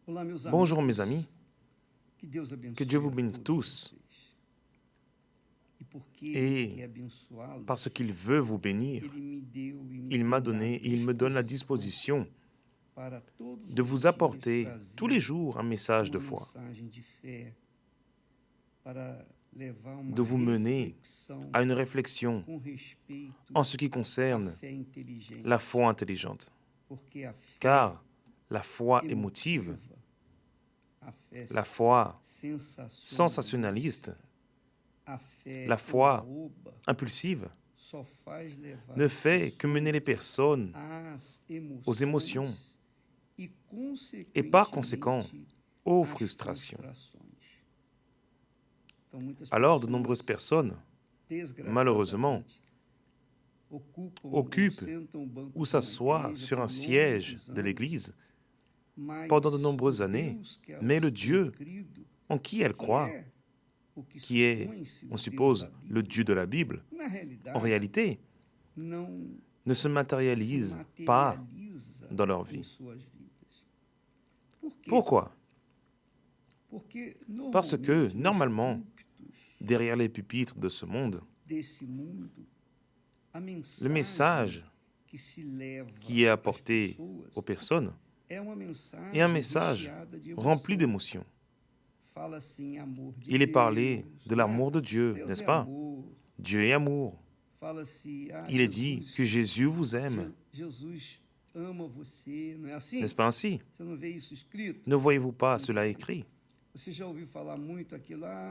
Bonjour mes amis, Que Dieu vous bénisse tous. et parce qu'il veut vous bénir, il m'a donné et il me donne la disposition de vous apporter tous les jours un message de foi, de vous mener à une réflexion en ce qui concerne la foi intelligente. Car la foi émotive, la foi sensationnaliste, la foi impulsive ne fait que mener les personnes aux émotions et par conséquent aux frustrations. Alors de nombreuses personnes, malheureusement, occupent ou s'assoient sur un siège de l'Église pendant de nombreuses années, mais le Dieu en qui elles croient, qui est, on suppose, le Dieu de la Bible, en réalité, ne se matérialise pas dans leur vie. Pourquoi? Parce que, normalement, derrière les pupitres de ce monde, le message qui est apporté aux personnes est un message rempli d'émotions. Il est parlé de l'amour de Dieu, n'est-ce pas? Dieu est amour. Il est dit que Jésus vous aime. N'est-ce pas ainsi? Ne voyez-vous pas cela écrit?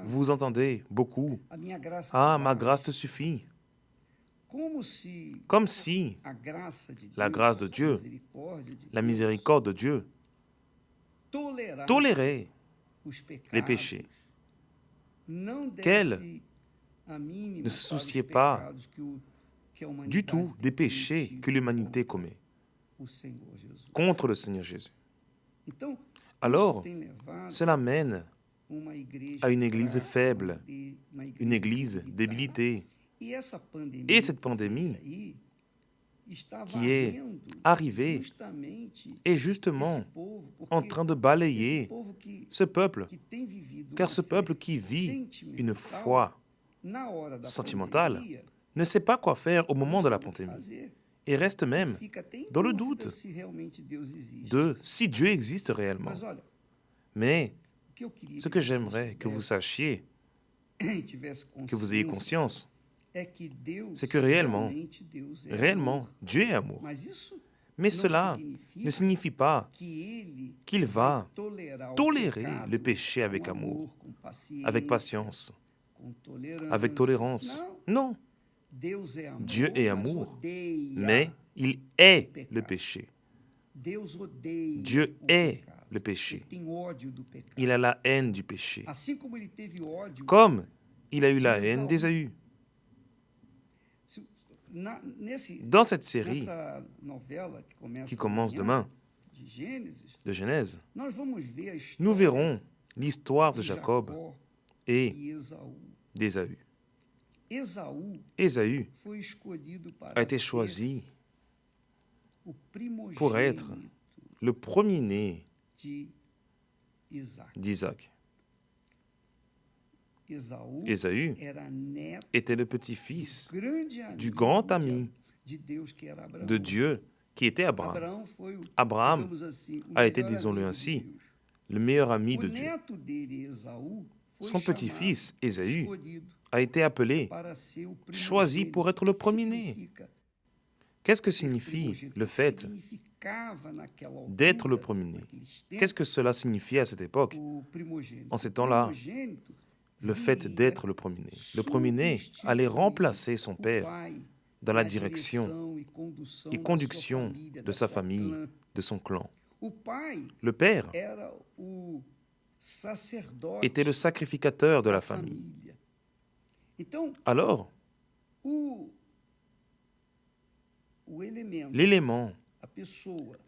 Vous entendez beaucoup. Ah, ma grâce te suffit. Comme si la grâce de Dieu, la miséricorde de Dieu, tolérait les péchés, qu'elle ne se souciait pas du tout des péchés que l'humanité commet contre le Seigneur Jésus. Alors, cela mène à une église faible, une église débilitée. Et cette pandémie qui est arrivée est justement en train de balayer ce peuple, car ce peuple qui vit une foi sentimentale ne sait pas quoi faire au moment de la pandémie et reste même dans le doute de si Dieu existe réellement. Mais ce que j'aimerais que vous sachiez, que vous ayez conscience, c'est que réellement, Dieu est amour. Mais cela ne signifie pas qu'il va tolérer le péché avec amour, avec patience, avec tolérance. Non, Dieu est amour, mais il est le péché. Dieu est le péché. Il a la haine du péché, comme il a eu la haine d'Ésaü. Dans cette série qui commence demain, de Genèse, nous verrons l'histoire de Jacob et d'Ésaü. Ésaü a été choisi pour être le premier-né d'Isaac. Ésaü était le petit-fils du grand ami de Dieu qui était Abraham. Abraham a été, disons-le ainsi, le meilleur ami de Dieu. Son petit-fils, Ésaü, a été appelé, choisi pour être le premier-né. Qu'est-ce que signifie le fait d'être le premier-né? Qu'est-ce que cela signifiait à cette époque? En ces temps-là, le fait d'être le premier-né. Le premier-né allait remplacer son père dans la direction et conduction de sa famille, de son clan. Le père était le sacrificateur de la famille. Alors, l'élément,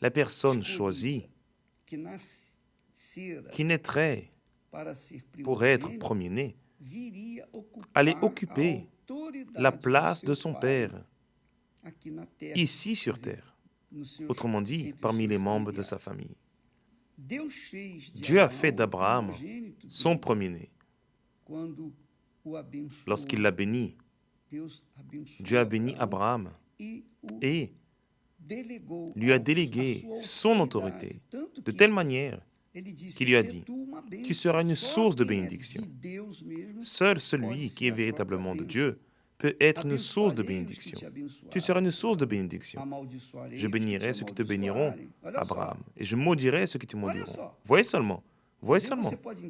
la personne choisie, qui naîtrait pour être premier-né, allait occuper la place de son père, ici sur terre, autrement dit, parmi les membres de sa famille. Dieu a fait d'Abraham son premier-né. Lorsqu'il l'a béni, Dieu a béni Abraham et lui a délégué son autorité de telle manière qu'il lui a dit, « Tu seras une source de bénédiction. » Seul celui qui est véritablement de Dieu peut être une source de bénédiction. Tu seras une source de bénédiction. Je bénirai ceux qui te béniront, Abraham, et je maudirai ceux qui te maudiront. Voyez seulement.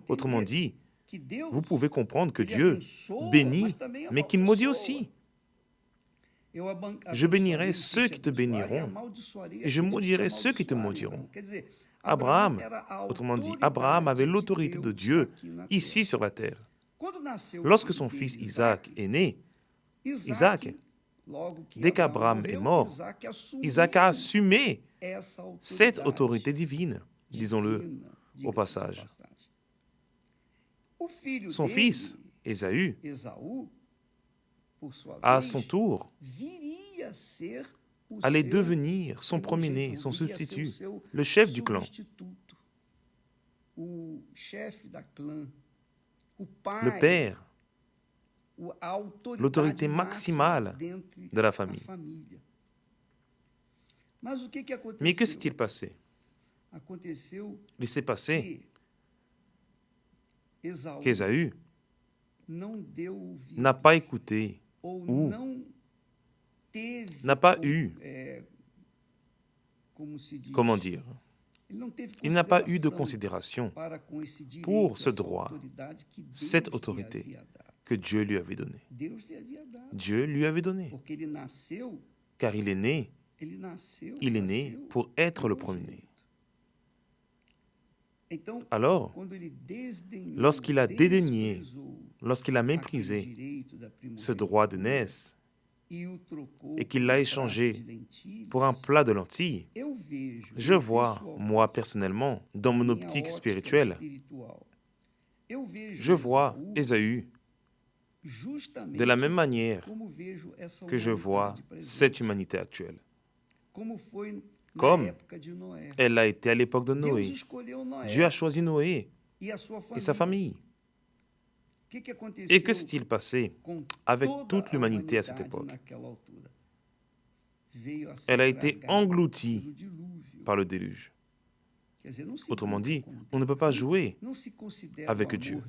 Autrement dit, vous pouvez comprendre que Dieu bénit, mais qu'il maudit aussi. Je bénirai ceux qui te béniront, et je maudirai ceux qui te maudiront. Abraham, autrement dit, Abraham avait l'autorité de Dieu ici sur la terre. Lorsque son fils Isaac est né, dès qu'Abraham est mort, Isaac a assumé cette autorité divine, disons-le au passage. Son fils, Ésaü, à son tour, allait devenir son premier-né, son substitut, le chef du clan, le père, l'autorité maximale de la famille. Mais que s'est-il passé? Il s'est passé qu'Ésaü n'a pas écouté ou n'a pas eu, comment dire, il n'a pas eu de considération pour ce droit, cette autorité que Dieu lui avait donnée. Dieu lui avait donné, car il est né pour être le premier-né. Alors, lorsqu'il a dédaigné, lorsqu'il a méprisé ce droit de naissance et qu'il l'a échangé pour un plat de lentilles, je vois, moi personnellement, dans mon optique spirituelle, je vois Ésaü de la même manière que je vois cette humanité actuelle. Comme elle l'a été à l'époque de Noé. Dieu a choisi Noé et sa famille. Et que s'est-il passé avec toute l'humanité à cette époque? Elle a été engloutie par le déluge. Autrement dit, on ne peut pas jouer avec Dieu.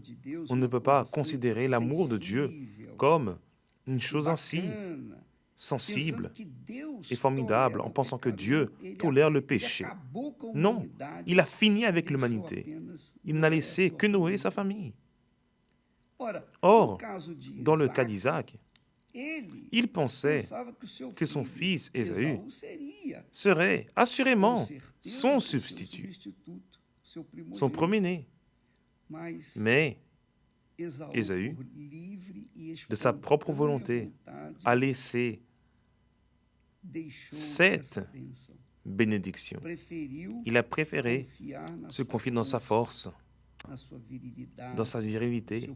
On ne peut pas considérer l'amour de Dieu comme une chose ainsi sensible et formidable en pensant que Dieu tolère le péché. Non, il a fini avec l'humanité. Il n'a laissé que Noé et sa famille. Or, dans le cas d'Isaac, il pensait que son fils Ésaü serait assurément son substitut, son premier-né. Mais Ésaü, de sa propre volonté, a laissé cette bénédiction. Il a préféré se confier dans sa force, dans sa virilité,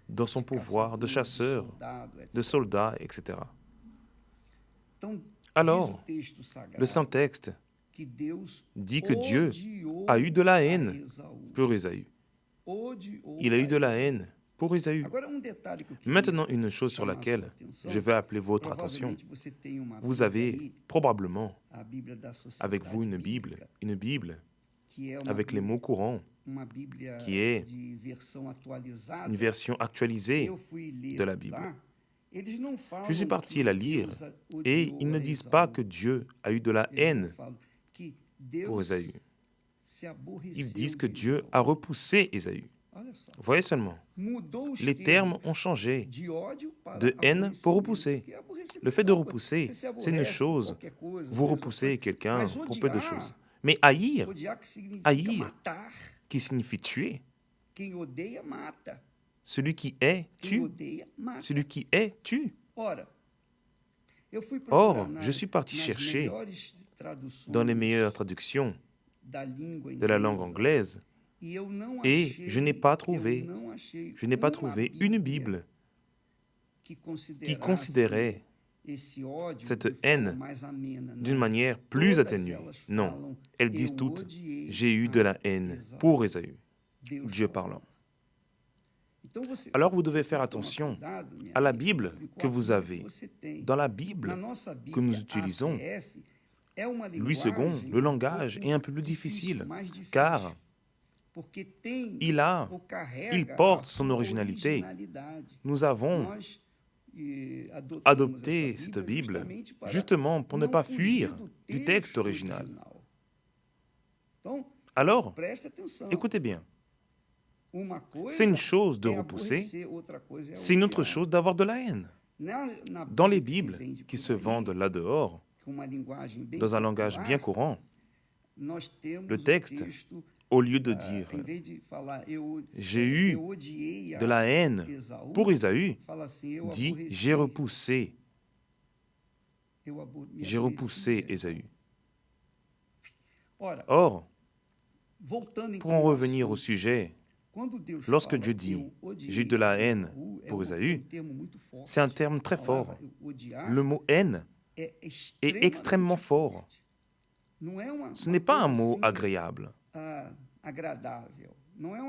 dans son pouvoir de chasseur, de soldat, etc. Alors, le Saint-Texte dit que Dieu a eu de la haine pour Ésaü. Il a eu de la haine pour Ésaü. Maintenant, une chose sur laquelle je vais appeler votre attention. Vous avez probablement avec vous une Bible avec les mots courants, qui est une version actualisée de la Bible. Je suis parti la lire et ils ne disent pas que Dieu a eu de la haine pour Ésaü. Ils disent que Dieu a repoussé Ésaü. Voyez seulement, les termes ont changé de haine pour repousser. Le fait de repousser, c'est une chose. Vous repoussez quelqu'un pour peu de choses. Mais haïr, qui signifie tuer. Celui qui est, tue. Celui qui est, tue. Or, je suis parti chercher dans les meilleures traductions de la langue anglaise et je n'ai pas trouvé une Bible qui considérait cette haine d'une manière plus atténuée. Non, elles disent toutes j'ai eu de la haine pour Ésaü. Dieu parlant. Alors vous devez faire attention à la Bible que vous avez. Dans la Bible que nous utilisons, Louis II, le langage est un peu plus difficile, car il porte son originalité. Nous avons adopté cette Bible justement pour ne pas fuir du texte original. Alors, écoutez bien, c'est une chose de repousser, c'est une autre chose d'avoir de la haine. Dans les Bibles qui se vendent là dehors, dans un langage bien courant, le texte, au lieu de dire « j'ai eu de la haine pour Ésaü », dit « j'ai repoussé Ésaü ». Or, pour en revenir au sujet, lorsque Dieu dit « j'ai eu de la haine pour Ésaü », c'est un terme très fort. Le mot « haine » est extrêmement fort. Ce n'est pas un mot agréable.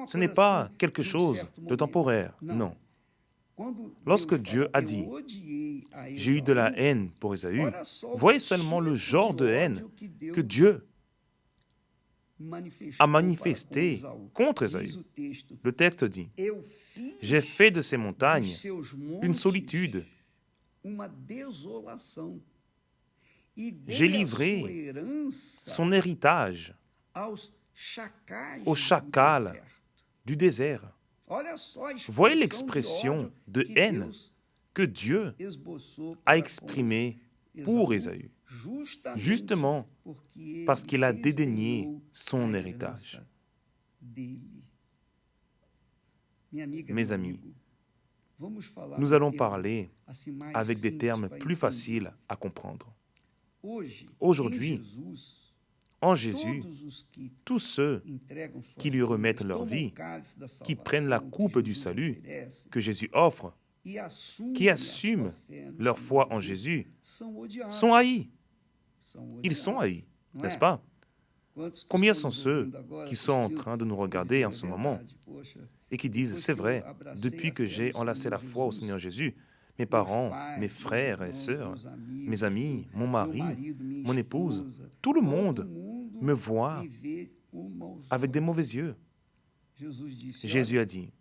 Ce n'est pas quelque chose de temporaire, non. Lorsque Dieu a dit « j'ai eu de la haine pour Ésaü », voyez seulement le genre de haine que Dieu a manifesté contre Ésaü. Le texte dit « j'ai fait de ces montagnes une solitude. J'ai livré son héritage aux chacals du désert. » Voyez l'expression de haine que Dieu a exprimée pour Ésaü, justement parce qu'il a dédaigné son héritage. Mes amis, nous allons parler avec des termes plus faciles à comprendre. Aujourd'hui, en Jésus, tous ceux qui lui remettent leur vie, qui prennent la coupe du salut que Jésus offre, qui assument leur foi en Jésus, sont haïs. Ils sont haïs, n'est-ce pas? Combien sont ceux qui sont en train de nous regarder en ce moment et qui disent, c'est vrai, depuis que j'ai enlacé la foi au Seigneur Jésus, mes parents, mes frères et sœurs, mes amis, mon mari, mon épouse, tout le monde me voit avec des mauvais yeux. Jésus a dit,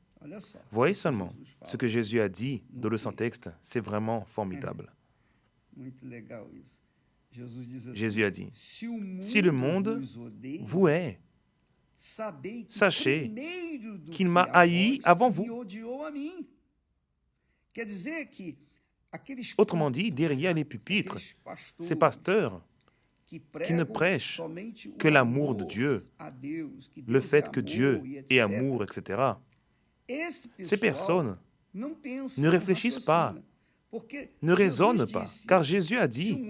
voyez seulement ce que Jésus a dit dans le Saint-Texte, c'est vraiment formidable. Jésus a dit, si le monde vous hait, sachez qu'il m'a haï avant vous. Autrement dit, derrière les pupitres, ces pasteurs qui ne prêchent que l'amour de Dieu, le fait que Dieu est amour, etc., ces personnes ne réfléchissent pas, ne raisonnent pas, car Jésus a dit,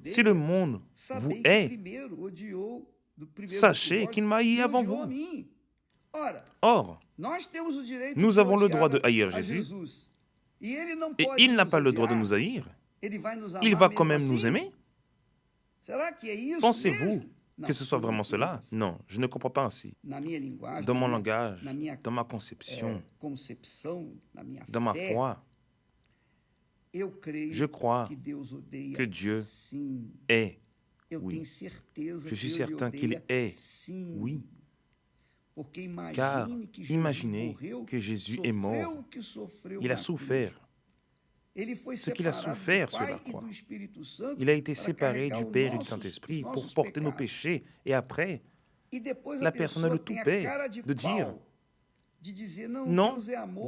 si le monde vous hait, sachez qu'il m'a haï avant vous. Or, nous avons le droit de haïr Jésus, et il n'a pas le droit de nous haïr. Il va quand même nous aimer. Pensez-vous que ce soit vraiment cela? Non, je ne comprends pas ainsi. Dans mon langage, dans ma conception, dans ma foi, je crois que Dieu est, oui. Je suis certain qu'il est, oui. Car imaginez que Jésus est mort. Il a souffert. Ce qu'il a souffert sur la croix. Il a été séparé du Père et du Saint-Esprit pour porter nos péchés. Et après, la personne a le toupet de dire « Non,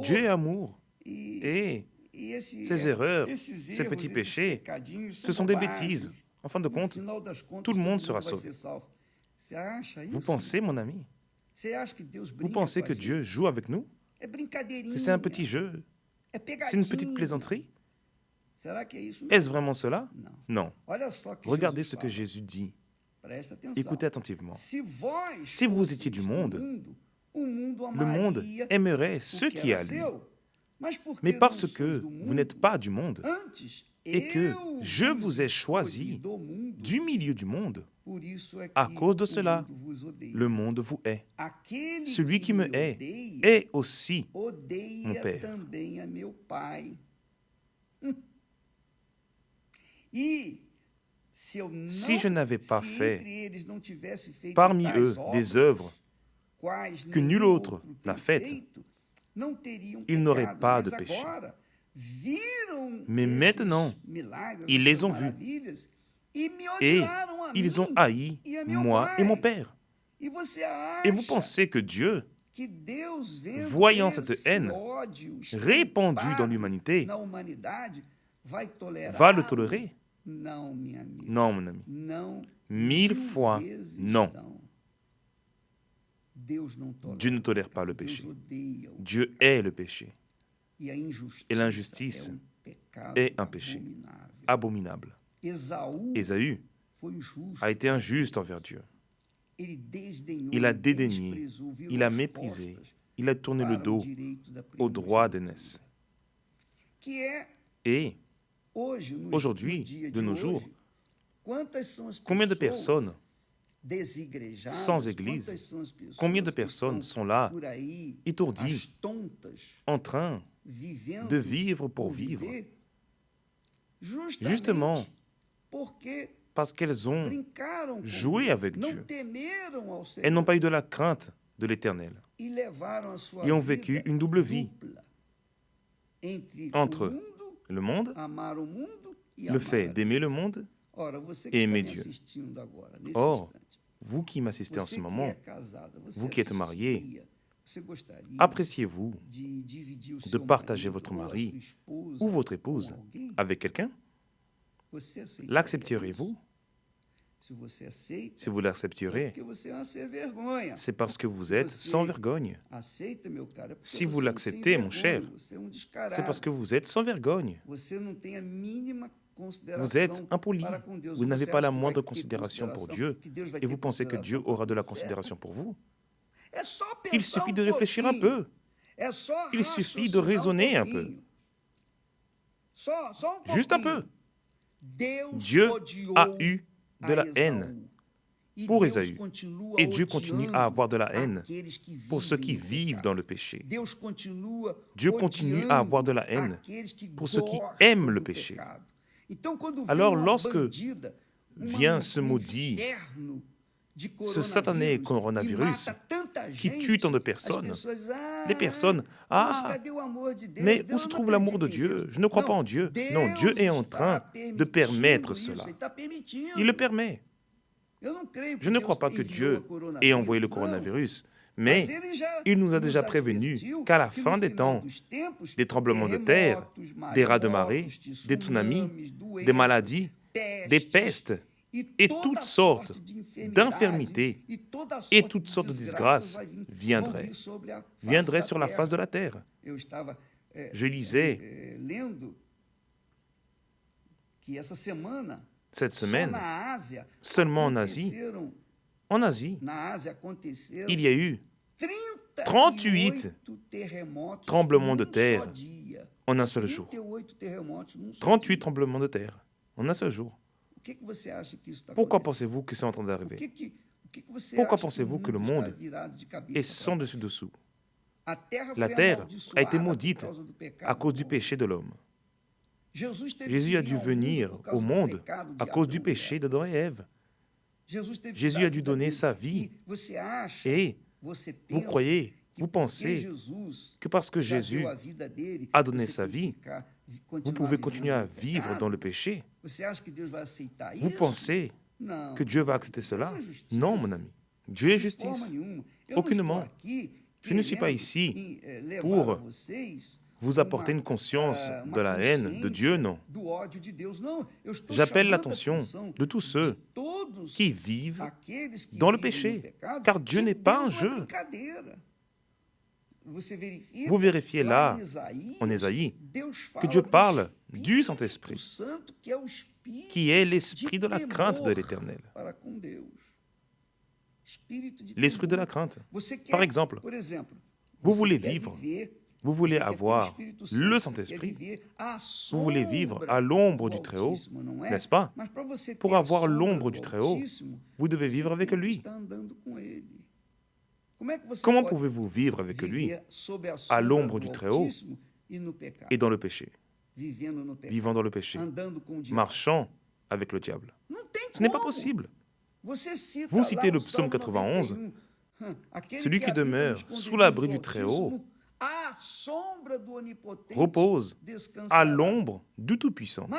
Dieu est amour. Et ces erreurs, ces petits péchés, ce sont des bêtises. En fin de compte, tout le monde sera sauvé. » Vous pensez, mon ami? Vous pensez que Dieu joue avec nous? Que c'est un petit jeu? C'est une petite plaisanterie? Est-ce vraiment cela? Non. Regardez ce que Jésus dit. Écoutez attentivement. Si vous étiez du monde, le monde aimerait ce qui est à lui. Mais parce que vous n'êtes pas du monde, est que je vous ai choisi du milieu du monde. À cause de cela, le monde vous hait. Celui qui me hait est aussi mon Père. Si je n'avais pas fait parmi eux des œuvres que nul autre n'a faites, ils n'auraient pas de péché. Mais maintenant, ils les ont vus et ils ont haï moi et mon Père. Et vous pensez que Dieu, voyant cette haine répandue dans l'humanité, va le tolérer? Non, mon ami. 1000 fois non. Dieu ne tolère pas le péché. Dieu hait le péché. Et l'injustice est un péché abominable. Ésaü a été injuste envers Dieu. Il a dédaigné, il a méprisé, il a tourné le dos au droit d'aînesse. Et aujourd'hui, de nos jours, combien de personnes sans église, combien de personnes sont là, étourdies, en train de vivre pour vivre, justement parce qu'elles ont joué avec Dieu. Elles n'ont pas eu de la crainte de l'Éternel et ont vécu une double vie entre le monde, le fait d'aimer le monde et aimer Dieu. Or, vous qui m'assistez en ce moment, vous qui êtes mariés, appréciez-vous de partager votre mari ou votre épouse avec quelqu'un? L'accepterez-vous? Si vous l'accepterez, c'est parce que vous êtes sans vergogne. Si vous l'acceptez, mon cher, c'est parce que vous êtes sans vergogne. Vous êtes impoli. Vous n'avez pas la moindre considération pour Dieu et vous pensez que Dieu aura de la considération pour vous. Il suffit de réfléchir un peu. Il suffit de raisonner un peu. Juste un peu. Dieu a eu de la haine pour Ésaü. Et Dieu continue à avoir de la haine pour ceux qui vivent dans le péché. Dieu continue à avoir de la haine pour ceux qui aiment le péché. Alors, lorsque vient ce maudit, ce satané coronavirus qui tue tant de personnes, les personnes, mais où se trouve l'amour de Dieu? Je ne crois pas en Dieu. Non, Dieu est en train de permettre cela. Il le permet. Je ne crois pas que Dieu ait envoyé le coronavirus, mais il nous a déjà prévenus qu'à la fin des temps, des tremblements de terre, des rats de marée, des tsunamis, des maladies, des pestes et toutes sortes d'infirmités et toutes sortes de disgrâces viendraient sur la face de la terre. Je lisais cette semaine, seulement en Asie, il y a eu 38 tremblements de terre en un seul jour. 38 tremblements de terre en un seul jour. Pourquoi pensez-vous que c'est en train d'arriver? Pourquoi pensez-vous que le monde est sans dessus-dessous? La terre a été maudite à cause du péché de l'homme. Jésus a dû venir au monde à cause du péché d'Adam et Ève. Jésus a dû donner sa vie. Et vous croyez, vous pensez que parce que Jésus a donné sa vie, vous pouvez continuer à vivre dans le péché? Vous pensez que Dieu va accepter cela? Non, mon ami. Dieu est justice. Aucunement. Je ne suis pas ici pour vous apporter une conscience de la haine de Dieu, non. J'appelle l'attention de tous ceux qui vivent dans le péché, car Dieu n'est pas un jeu. Vous vérifiez là, en Ésaïe, que Dieu parle du Saint-Esprit, qui est l'esprit de la crainte de l'Éternel. L'esprit de la crainte. Par exemple, vous voulez vivre vous voulez avoir le Saint-Esprit, vous voulez vivre à l'ombre du Très-Haut, n'est-ce pas? Pour avoir l'ombre du Très-Haut, vous devez vivre avec lui. Comment pouvez-vous vivre avec lui à l'ombre du Très-Haut et dans le péché, vivant dans le péché, marchant avec le diable? Ce n'est pas possible. Vous citez le psaume 91, celui qui demeure sous l'abri du Très-Haut repose à l'ombre du Tout-Puissant.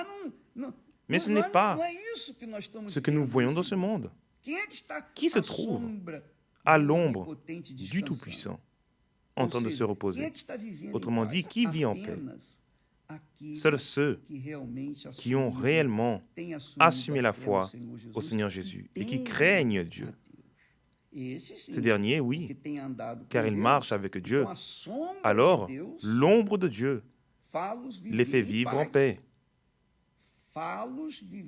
Mais ce n'est pas ce que nous voyons dans ce monde. Qui se trouve à l'ombre du Tout-Puissant en train de se reposer? Autrement dit, qui vit en paix? Seuls ceux qui ont réellement assumé la foi au Seigneur Jésus et qui craignent Dieu. Ces derniers, oui, car ils marchent avec Dieu. Alors, l'ombre de Dieu les fait vivre en paix.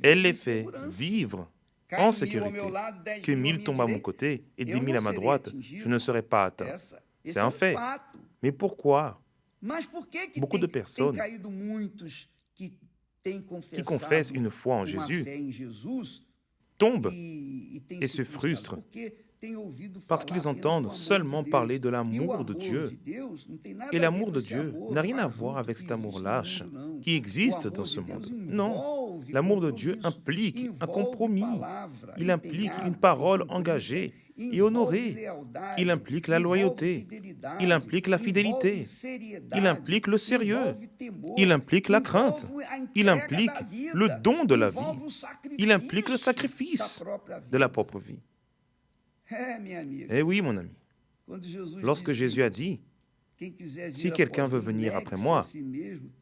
Elle les fait vivre en sécurité. Que 1000 tombent à mon côté et 10 000 à ma droite, je ne serai pas atteint. C'est un fait. Mais pourquoi beaucoup de personnes qui confessent une foi en Jésus tombent et se frustrent parce qu'ils entendent seulement parler de l'amour de Dieu. Et l'amour de Dieu n'a rien à voir avec cet amour lâche qui existe dans ce monde. Non, l'amour de Dieu implique un compromis. Il implique une parole engagée et honorée. Il implique la loyauté. Il implique la fidélité. Il implique le sérieux. Il implique la crainte. Il implique le don de la vie. Il implique le sacrifice de la propre vie. Eh oui, mon ami. Lorsque Jésus a dit, si quelqu'un veut venir après moi,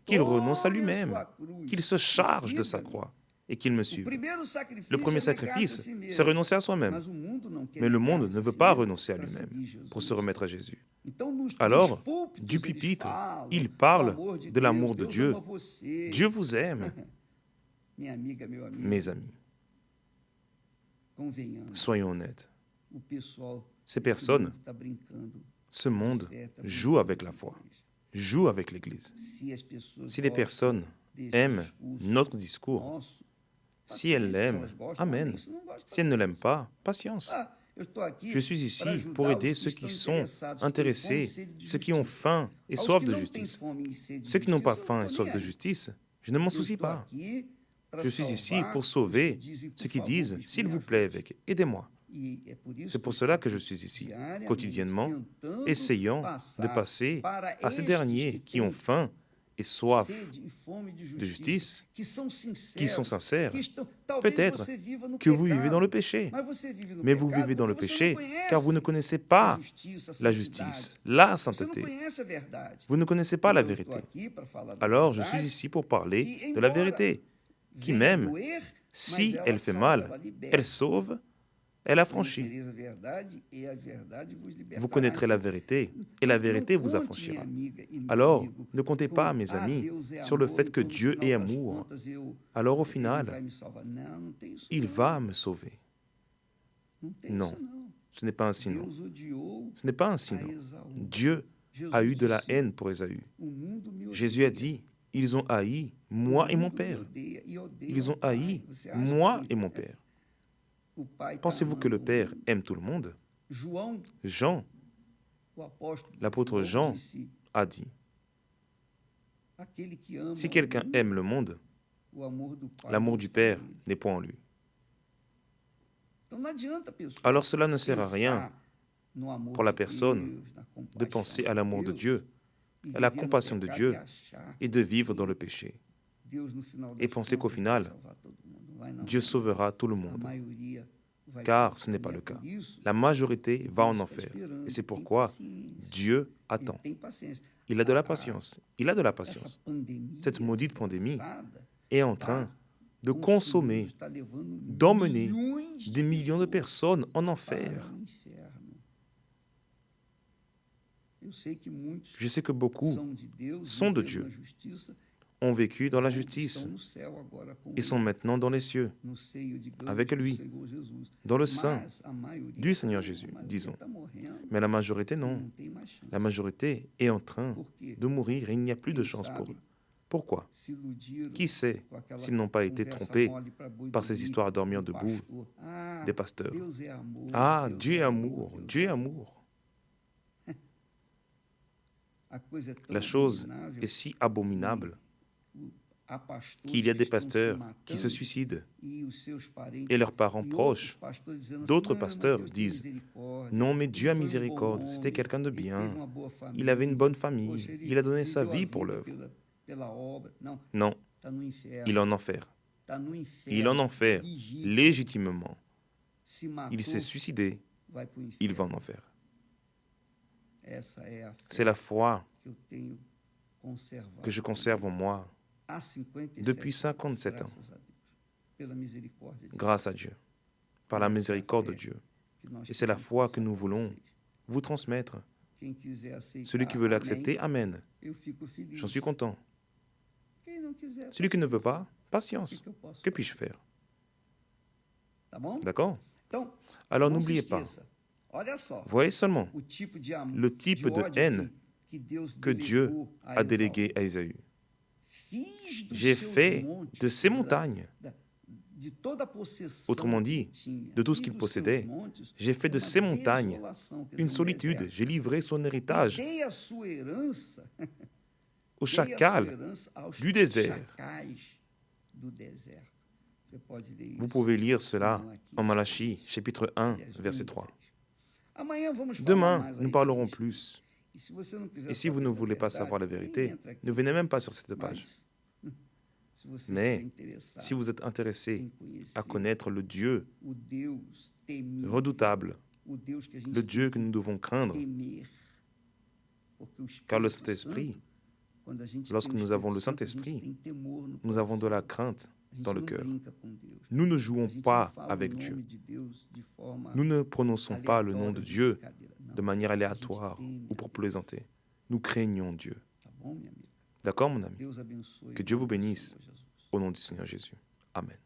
qu'il renonce à lui-même, qu'il se charge de sa croix et qu'il me suive. Le premier sacrifice, c'est renoncer à soi-même. Mais le monde ne veut pas renoncer à lui-même pour se remettre à Jésus. Alors, du pupitre, il parle de l'amour de Dieu. Dieu vous aime, mes amis. Soyons honnêtes. Ces personnes, ce monde joue avec la foi, joue avec l'Église. Si les personnes aiment notre discours, si elles l'aiment, amen. Si elles ne l'aiment pas, patience. Je suis ici pour aider ceux qui sont intéressés, ceux qui ont faim et soif de justice. Ceux qui n'ont pas faim et soif de justice, je ne m'en soucie pas. Je suis ici pour sauver ceux qui disent, s'il vous plaît, évêque, aidez-moi. C'est pour cela que je suis ici, quotidiennement, essayant de passer à ces derniers qui ont faim et soif de justice, qui sont sincères. Peut-être que vous vivez dans le péché, mais vous vivez dans le péché car vous ne connaissez pas la justice, la sainteté. Vous ne connaissez pas la vérité. Alors, je suis ici pour parler de la vérité, qui même, si elle fait mal, elle sauve, elle affranchit. Vous connaîtrez la vérité, et la vérité vous affranchira. Alors, ne comptez pas, mes amis, sur le fait que Dieu est amour. Alors, au final, il va me sauver. Non, ce n'est pas ainsi, non. Ce n'est pas ainsi, non. Dieu a eu de la haine pour Ésaü. Jésus a dit, ils ont haï moi et mon Père. Ils ont haï moi et mon Père. Pensez-vous que le Père aime tout le monde? Jean, l'apôtre Jean, a dit, si quelqu'un aime le monde, l'amour du Père n'est point en lui. Alors cela ne sert à rien pour la personne de penser à l'amour de Dieu, à la compassion de Dieu et de vivre dans le péché. Et penser qu'au final, Dieu sauvera tout le monde. Car ce n'est pas le cas. La majorité va en enfer. Et c'est pourquoi Dieu attend. Il a de la patience. Il a de la patience. Cette maudite pandémie est en train de consommer, d'emmener des millions de personnes en enfer. Je sais que beaucoup sont de Dieu, ont vécu dans la justice et sont maintenant dans les cieux, avec lui, dans le sein du Seigneur Jésus, disons. Mais la majorité, non. La majorité est en train de mourir et il n'y a plus de chance pour eux. Pourquoi? Qui sait s'ils n'ont pas été trompés par ces histoires à dormir debout des pasteurs? Ah, Dieu est amour, Dieu est amour. La chose est si abominable qu'il y a des pasteurs qui se suicident et leurs parents proches. D'autres pasteurs disent « Non, mais Dieu a miséricorde, c'était quelqu'un de bien. Il avait une bonne famille, il a donné sa vie pour l'œuvre. » Non, il est en enfer. Il est en enfer, légitimement. Il s'est suicidé, il va en enfer. C'est la foi que je conserve en moi depuis 57 ans, grâce à Dieu, par la miséricorde de Dieu. Et c'est la foi que nous voulons vous transmettre. Celui qui veut l'accepter, amen. J'en suis content. Celui qui ne veut pas, patience. Que puis-je faire? D'accord? Alors n'oubliez pas, voyez seulement le type de haine que Dieu a délégué à Ésaü. J'ai fait de ces montagnes, autrement dit, de tout ce qu'il possédait, j'ai fait de ces montagnes une solitude, j'ai livré son héritage aux chacals du désert. Vous pouvez lire cela en Malachie, chapitre 1, verset 3. Demain, nous parlerons plus. Et si vous ne voulez pas savoir la vérité, ne venez même pas sur cette page. Mais si vous êtes intéressé à connaître le Dieu redoutable, le Dieu que nous devons craindre, car le Saint-Esprit, lorsque nous avons le Saint-Esprit, nous avons de la crainte dans le cœur. Nous ne jouons pas avec Dieu. Nous ne prononçons pas le nom de Dieu de manière aléatoire ou pour plaisanter. Nous craignons Dieu. D'accord, mon ami? Que Dieu vous bénisse au nom du Seigneur Jésus. Amen.